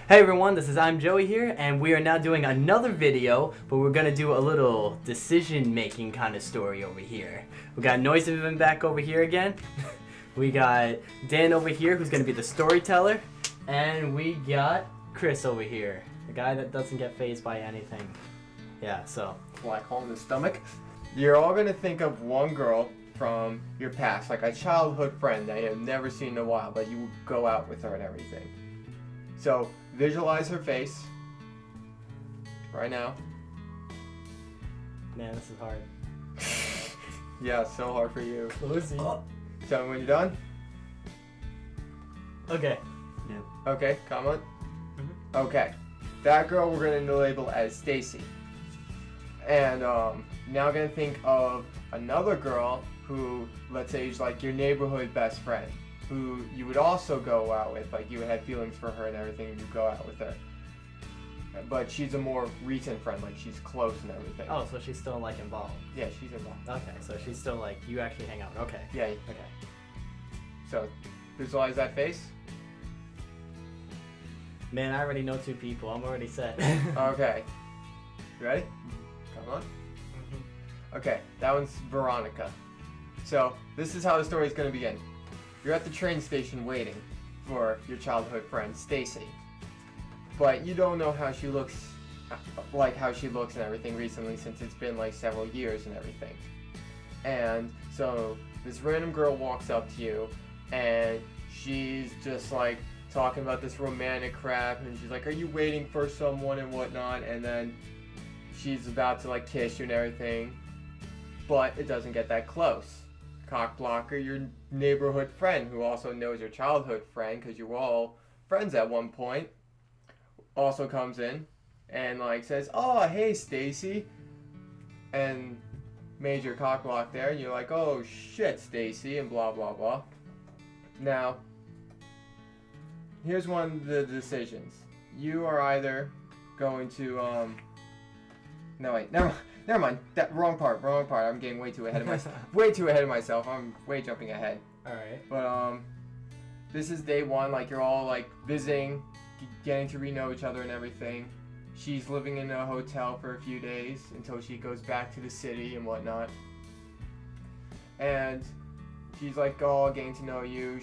Hey everyone, this is iimjoeyy here, and we are now doing another video, but we're gonna do a little decision-making kind of story over here. We got Noisy back over here again. We got Dan over here, who's gonna be the storyteller, and we got Chris over here, the guy that doesn't get fazed by anything. Yeah, so. Black hole in the stomach. You're all gonna think of one girl from your past, like a childhood friend that you have never seen in a while, but you go out with her and everything. So visualize her face right now. Man, this is hard. Yeah, so hard for you. Lucy. Tell me when you're done. Okay. Yeah. Okay, comment. Okay, that girl we're gonna label as Stacy. And now gonna think of another girl who, let's say, is like your neighborhood best friend, who you would also go out with, like you would have feelings for her and everything, and you go out with her. But she's a more recent friend, like she's close and everything. Oh, so she's still like involved. Yeah, she's involved. Okay, so she's still like, you actually hang out. Okay. Yeah. Okay. So visualize that face. Man, I already know two people. I'm already set. Okay. You ready? Come on. Okay, that one's Veronica. So this is how the story is going to begin. You're at the train station waiting for your childhood friend Stacy, but you don't know how she looks, and everything recently, since it's been like several years and everything. And so this random girl walks up to you, and she's just like talking about this romantic crap, and she's like, "Are you waiting for someone?" and whatnot, and then she's about to like kiss you and everything, but it doesn't get that close. Cock blocker, your neighborhood friend, who also knows your childhood friend because you were all friends at one point, also comes in and like says, "Oh, hey Stacy," and major cock block there, and you're like, "Oh shit, Stacy," and blah blah blah. Now, here's one of the decisions. You are either going to no wait, never mind. That wrong part. I'm getting way too ahead of myself. I'm way jumping ahead. All right. But this is day one. Like you're all like visiting, getting to know each other and everything. She's living in a hotel for a few days until she goes back to the city and whatnot. And she's like all getting to know you.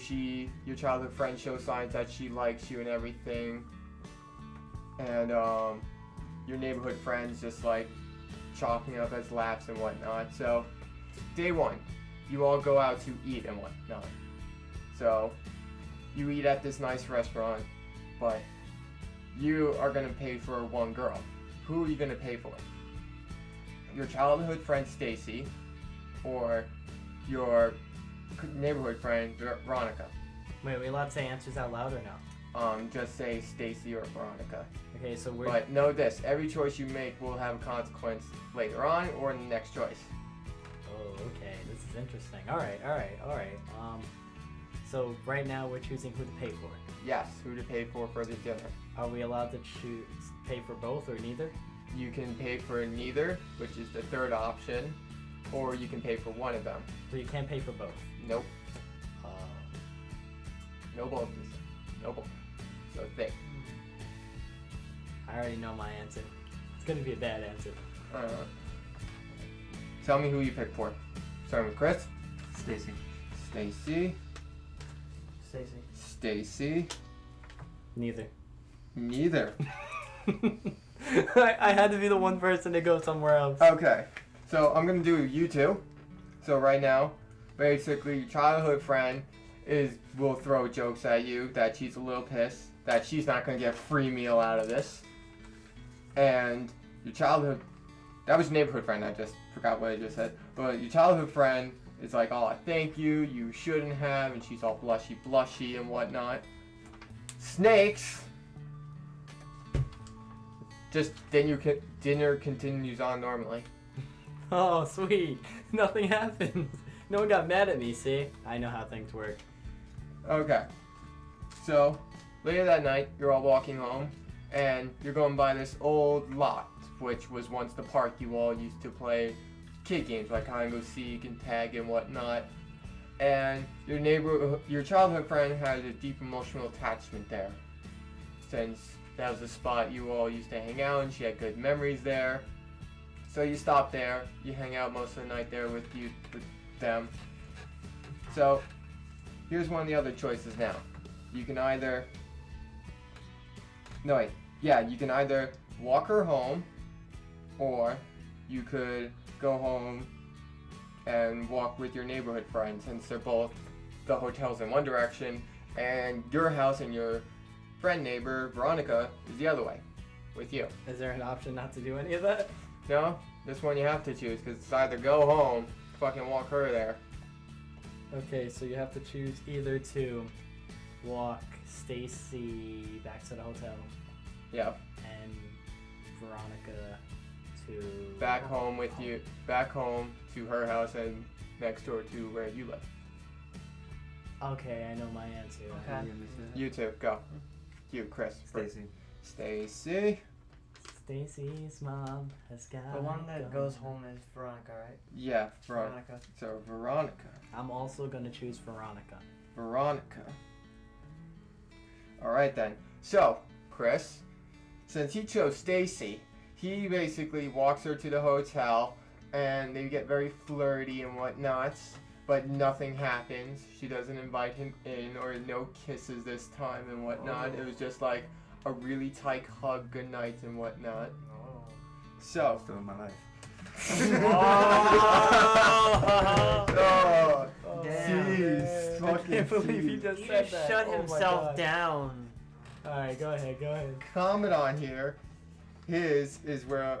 Your childhood friend shows signs that she likes you and everything. And your neighborhood friends just like chalking it up as laughs and whatnot. So day one, you all go out to eat and whatnot. So you eat at this nice restaurant, but you are gonna pay for one girl. Who are you gonna pay for? Your childhood friend Stacy, or your neighborhood friend Veronica? Wait, are we allowed to say answers out loud or no? Just say Stacy or Veronica. Okay, so we're. But know this: every choice you make will have a consequence later on or in the next choice. Oh, okay. This is interesting. All right. So right now we're choosing who to pay for. Yes, who to pay for the dinner. Are we allowed to pay for both or neither? You can pay for neither, which is the third option, or you can pay for one of them. So you can't pay for both. Nope. No bonuses. No bonus. So think. I already know my answer. It's gonna be a bad answer. Tell me who you picked for. Starting with Chris. Stacy. Stacy. Stacy. Neither. Neither. I had to be the one person to go somewhere else. Okay. So I'm gonna do you two. So right now, basically, your childhood friend will throw jokes at you that she's a little pissed that she's not gonna get a free meal out of this. And your childhood, that was your neighborhood friend. I just forgot what I just said. But your childhood friend is like, "Oh, thank you. You shouldn't have," and she's all blushy and whatnot. Snakes. Just then dinner continues on normally. Oh, sweet. Nothing happened. No one got mad at me, see? I know how things work. Okay. So, later that night, you're all walking home, and you're going by this old lot, which was once the park you all used to play kid games like hide and go seek and tag and whatnot. And your childhood friend has a deep emotional attachment there, since that was a spot you all used to hang out, and she had good memories there. So you stop there. You hang out most of the night there with them. So here's one of the other choices now. You can either you can either walk her home, or you could go home and walk with your neighborhood friends, since they're both the hotels in one direction, and your house and your friend neighbor Veronica is the other way, with you. Is there an option not to do any of that? No, this one you have to choose, because it's either go home, fucking walk her there. Okay, so you have to choose either to walk Stacy back to the hotel Yep. and Veronica to Back home with you, back home to her house and next door to where you live. Okay, I know my answer. Okay. You two, go. You, Chris. Stacy. Stacy. Stacy's mom has got The one that goes home is Veronica, right? Yeah, Veronica. So Veronica. I'm also gonna choose Veronica. Veronica. Alright then. So, Chris, since he chose Stacy, he basically walks her to the hotel and they get very flirty and whatnot, but nothing happens. She doesn't invite him in, or no kisses this time and whatnot. It was just like a really tight hug, good night and whatnot. Oh. So, Still in my life. oh, Damn. jeez, I fucking can't believe he jeez. just He said just that. shut Oh my himself God. down. Alright, go ahead, go ahead. Comment on here. His is where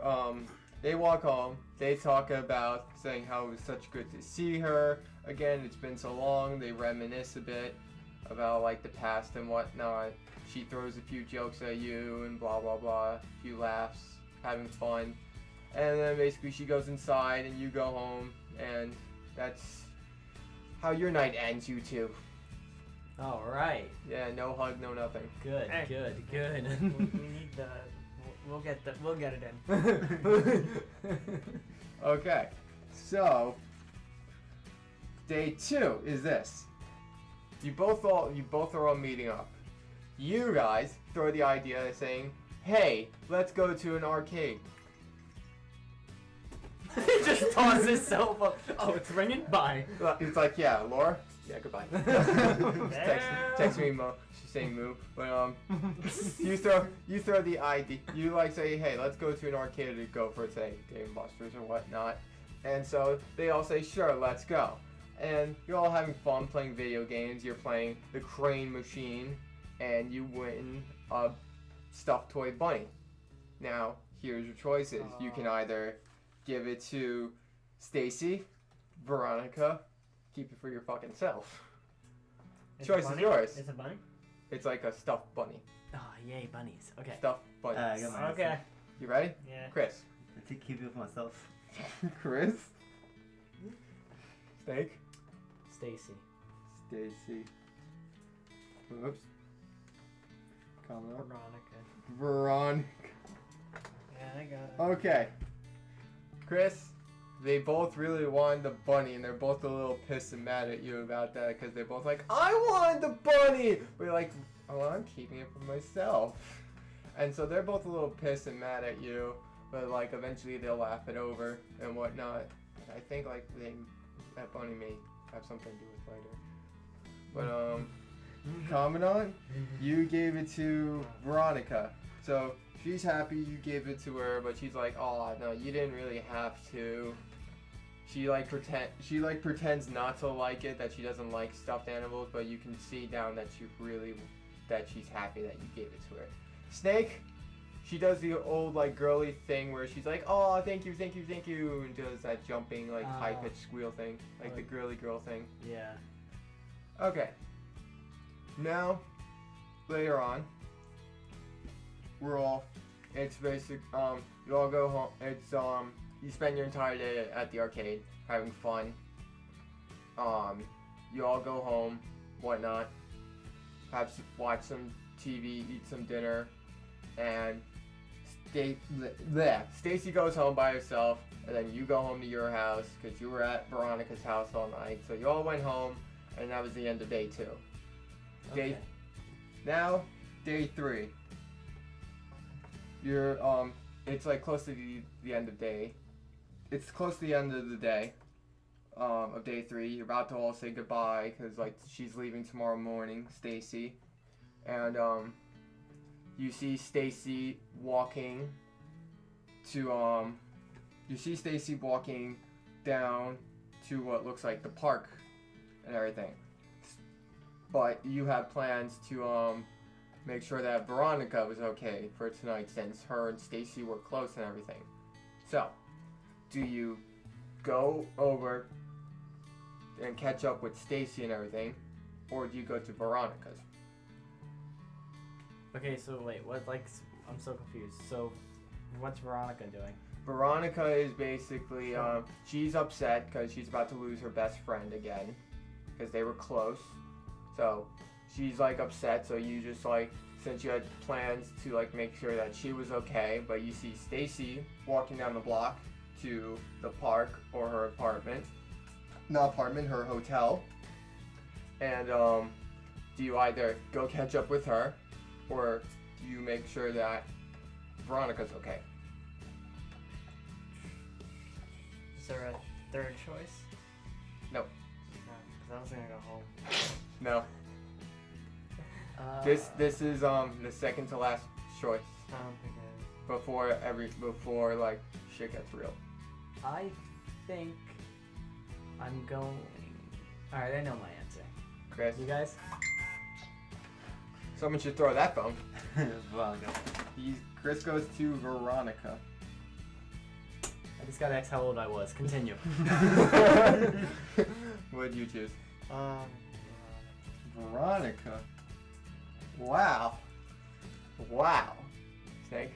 they walk home. They talk about saying how it was such good to see her again. It's been so long. They reminisce a bit about like the past and whatnot. She throws a few jokes at you and blah blah blah. A few laughs, having fun, and then basically she goes inside and you go home, and that's how your night ends. You two. Alright. Yeah, no hug, no nothing. Good, Hey. good. We need the. We'll get it in. Okay, so day 2 is this. You both are all meeting up. You guys throw the idea of saying, "Hey, let's go to an arcade." He just tosses his cell phone. Oh, it's ringing? Bye. It's like, yeah, Laura. Yeah, goodbye. text me, Mo. She's saying moo. But you throw the idea. You like say, hey, let's go to an arcade to go for say Dave & Buster's or whatnot. And so they all say, sure, let's go. And you're all having fun playing video games. You're playing the crane machine, and you win a stuffed toy bunny. Now, here's your choices. You can either give it to Stacy, Veronica, keep it for your fucking self. It's Choice a is bunny? yours. It's a bunny? It's like a stuffed bunny. Oh, yay, bunnies. Okay. Stuffed bunny. Uh, I got my Okay. answer. You ready? Yeah. Chris. I take keep it for myself. Chris. Snake. Stacy. Stacy. Oops. Come up. Veronica. Veronica. Yeah, I got it. Okay. Chris, they both really wanted the bunny, and they're both a little pissed and mad at you about that, because they're both like, I wanted the bunny! But you're like, oh, I'm keeping it for myself. And so they're both a little pissed and mad at you, but like eventually they'll laugh it over and whatnot. I think like that bunny may have something to do with later. But Commandant, you gave it to Veronica. So she's happy you gave it to her, but she's like, oh no, you didn't really have to. She pretends not to like it, that she doesn't like stuffed animals, but you can see down that she's happy that you gave it to her. Snake, she does the old like girly thing where she's like, oh, thank you, and does that jumping like high pitched squeal thing, like the girly girl thing. Yeah. Okay. Now, later on, it's basic, you all go home, you spend your entire day at the arcade, having fun. You all go home, whatnot, watch some TV, eat some dinner, and Stacy goes home by herself, and then you go home to your house, because you were at Veronica's house all night, so you all went home, and that was the end of day 2. Okay. Now, day 3. you're it's like close to the end of day. It's close to the end of the day, of day 3. You're about to all say goodbye because like she's leaving tomorrow morning, Stacy, and you see Stacy walking to you see Stacy walking down to what looks like the park and everything. But you have plans to make sure that Veronica was okay for tonight since her and Stacy were close and everything. So, do you go over and catch up with Stacy and everything, or do you go to Veronica's? Okay, so wait, what? Like, I'm so confused. So, what's Veronica doing? Veronica is basically she's upset because she's about to lose her best friend again because they were close. So she's like upset. So you just like, since you had plans to like make sure that she was okay, but you see Stacy walking down the block to the park or her apartment, not apartment, her hotel. And do you either go catch up with her, or do you make sure that Veronica's okay? Is there a third choice? No. No, because I was gonna go home. No. This is the second to last choice I don't think it is. before like shit gets real. I think I'm going. All right, I know my answer. Chris, You guys? someone should throw that phone. Veronica. Chris goes to Veronica. I just gotta ask how old I was. Continue. What did you choose? Veronica. Veronica. Wow. Wow. Snake.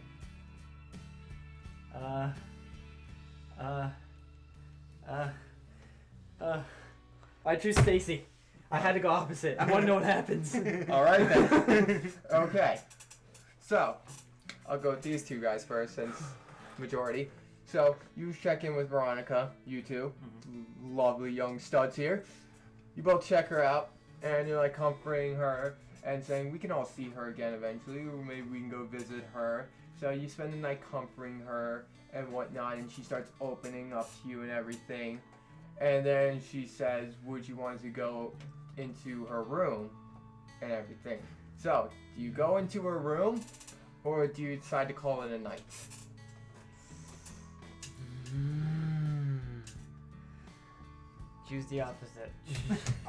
I choose Stacy. I had to go opposite. I want to know what happens. All right then. Okay. So, I'll go with these two guys first since majority. So, you check in with Veronica, you two, lovely young studs here. You both check her out, and you're like comforting her and saying, we can all see her again eventually, or maybe we can go visit her. So, you spend the night comforting her and whatnot, and she starts opening up to you and everything. And then she says, would you want to go into her room and everything? So, do you go into her room, or do you decide to call it a night? Choose the opposite.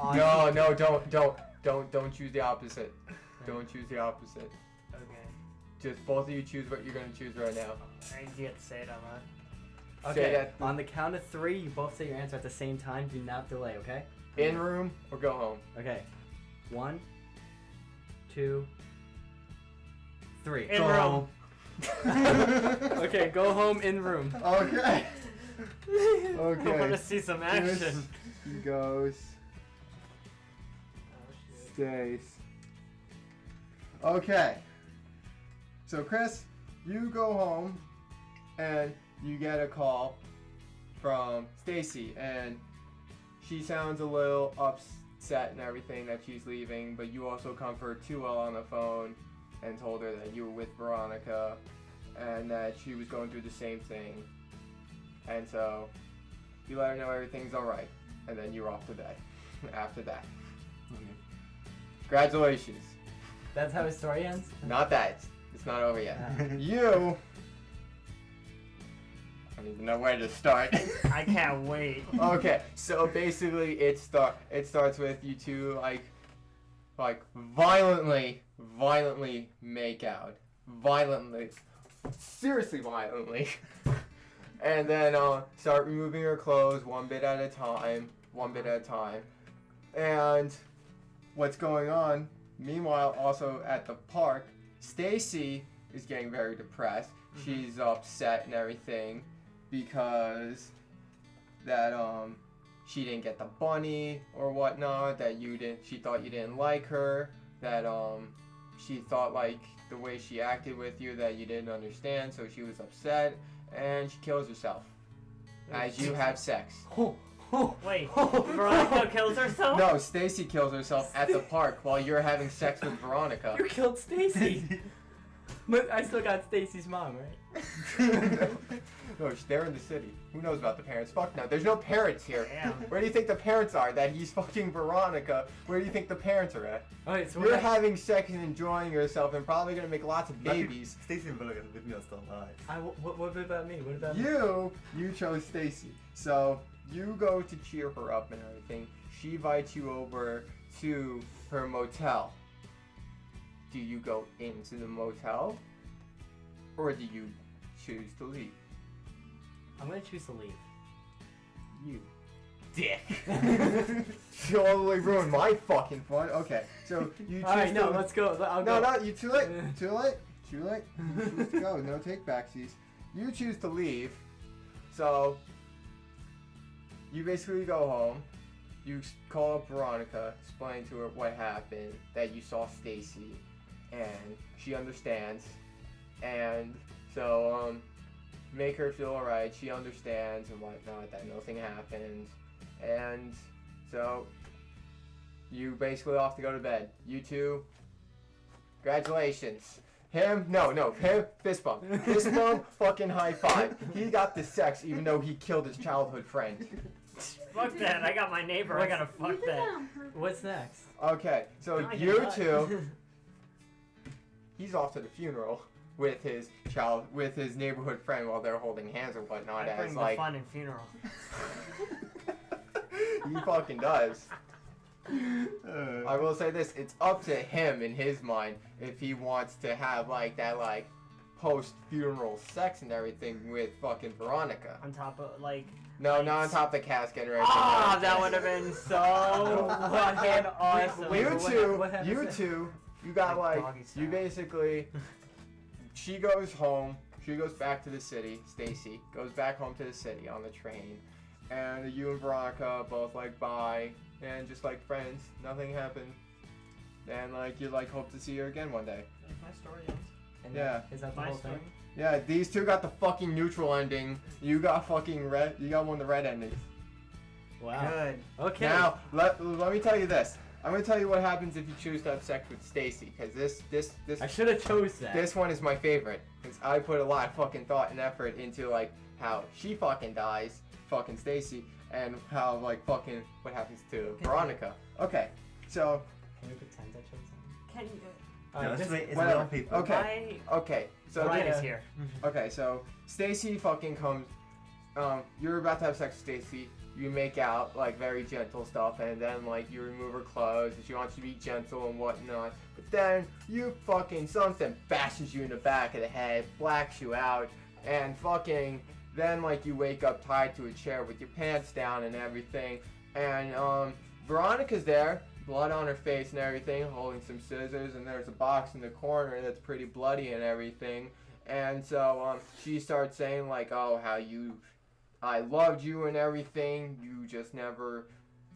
No, don't choose the opposite. Don't choose the opposite. Okay. Just both of you choose what you're gonna choose right now. You have to say it out loud. Say Okay, that on the count of 3, you both say your answer at the same time. Do not delay, okay? in room or go home. Okay. 1, 2, 3. In Go room. home. Okay, go home in room. Okay. I want to Okay. see some action. He goes. Oh, shit. Stays. Okay. So Chris, you go home and you get a call from Stacy, and she sounds a little upset and everything that she's leaving, but you also comfort too well on the phone and told her that you were with Veronica and that she was going through the same thing. And so you let her know everything's alright, and then you're off to bed after that. Okay. Congratulations. That's how his story ends? Not that. It's not over yet. Yeah. You. I don't even know where to start. I can't wait. Okay, so basically it starts with you two like violently make out. Violently. Seriously violently. And then start removing her clothes one bit at a time. And what's going on? Meanwhile, also at the park, Stacy is getting very depressed. She's upset and everything because that she didn't get the bunny or whatnot, that she thought you didn't like her, that she thought like the way she acted with you that you didn't understand, so she was upset and she kills herself as you have sex. Wait, Veronica kills herself? No, Stacy kills herself at the park while you're having sex with Veronica. You killed Stacy. But I still got Stacy's mom, right? No, they're in the city. Who knows about the parents? Fuck no. There's no parents here. Damn. Where do you think the parents are? That he's fucking Veronica. Where do you think the parents are at? Alright, so You're what having sex and enjoying yourself and probably gonna make lots of babies. Stacy and Veronica with me are still alive. what about me? What about me? You chose Stacy. So you go to cheer her up and everything. She invites you over to her motel. Do you go into the motel? Or do you choose to leave? I'm gonna choose to leave. You dick. You all the way ruined my fucking fun. Okay, so you choose Alright, no, to let's go. I'll No, go. no, you too late. Too late. Too late. You choose to go. No take backsies. You choose to leave. So you basically go home. You call up Veronica, explain to her what happened, that you saw Stacy, and she understands. And so make her feel alright. She understands and whatnot, that nothing happened. And so you basically off to go to bed. You two, congratulations. Him, no, him, fist bump. Fist bump, fucking high five. He got the sex even though he killed his childhood friend. Fuck that. I got my neighbor. I gotta fuck that. What's next? Okay, so I you cannot. two, he's off to the funeral with his neighborhood friend while they're holding hands and whatnot. I bring As the like fun in funeral. he fucking does. I will say this: it's up to him in his mind if he wants to have like that like post-funeral sex and everything with fucking Veronica. On top of like. No, not on top of the casket or anything. Ah, like that would have been so fucking awesome. Wait, You what two, what happens you next? two, you got Like like, doggy style. you basically, she goes home, she goes back to the city, Stacy goes back home to the city on the train, and you and Veronica both like bye, and just like friends, nothing happened, and like you like hope to see her again one day. My story ends. And Yeah. Is that the My whole story. thing? Yeah, these two got the fucking neutral ending, you got fucking red, you got one of the red endings. Wow. Good. Okay. Now, let me tell you this. I'm gonna tell you what happens if you choose to have sex with Stacy, because this I should have chose that. this one is my favorite, because I put a lot of fucking thought and effort into like how she fucking dies, fucking Stacy, and how like fucking what happens to Veronica. Okay, so Can we pretend I chose that? Can you? Alright, It's just- whatever. On paper. Okay. okay, so Brian yeah. is here. okay, so Stacy fucking comes. You're about to have sex with Stacy. You make out like very gentle stuff, and then like you remove her clothes, and she wants you to be gentle and whatnot. But then you fucking something bashes you in the back of the head, blacks you out, and fucking then like you wake up tied to a chair with your pants down and everything. And Veronica's there, blood on her face and everything, holding some scissors, and there's a box in the corner that's pretty bloody and everything. And so she starts saying like, oh, how I loved you and everything,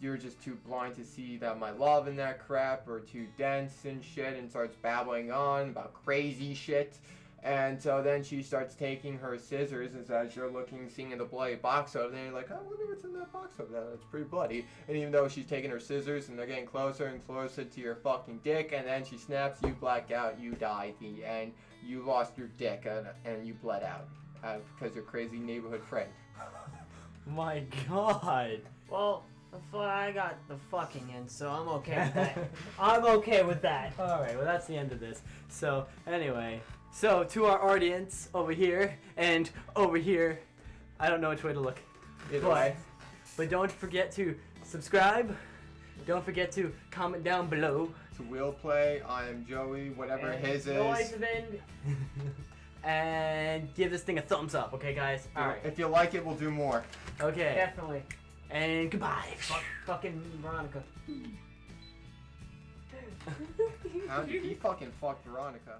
you're just too blind to see that my love and that crap are too dense and shit, and starts babbling on about crazy shit. And so then she starts taking her scissors, and as you're seeing the bloody box over there, you're like, I wonder what's in that box over there, it's pretty bloody. And even though she's taking her scissors, and they're getting closer and closer to your fucking dick, and then she snaps, you black out, you die at the end, you lost your dick, and you bled out. Because your crazy neighborhood friend. My God. Well, I got the fucking in, so I'm okay with that. I'm okay with that. Alright, well that's the end of this. So, anyway. So, to our audience over here, and over here, I don't know which way to look. Either way. But don't forget to subscribe. Don't forget to comment down below. To Will Play, I am Joey, whatever And his noise is. then. And give this thing a thumbs up, okay guys? Alright. If you like it, we'll do more. Okay. Definitely. And goodbye. Fucking Veronica. How did he fucking fuck Veronica?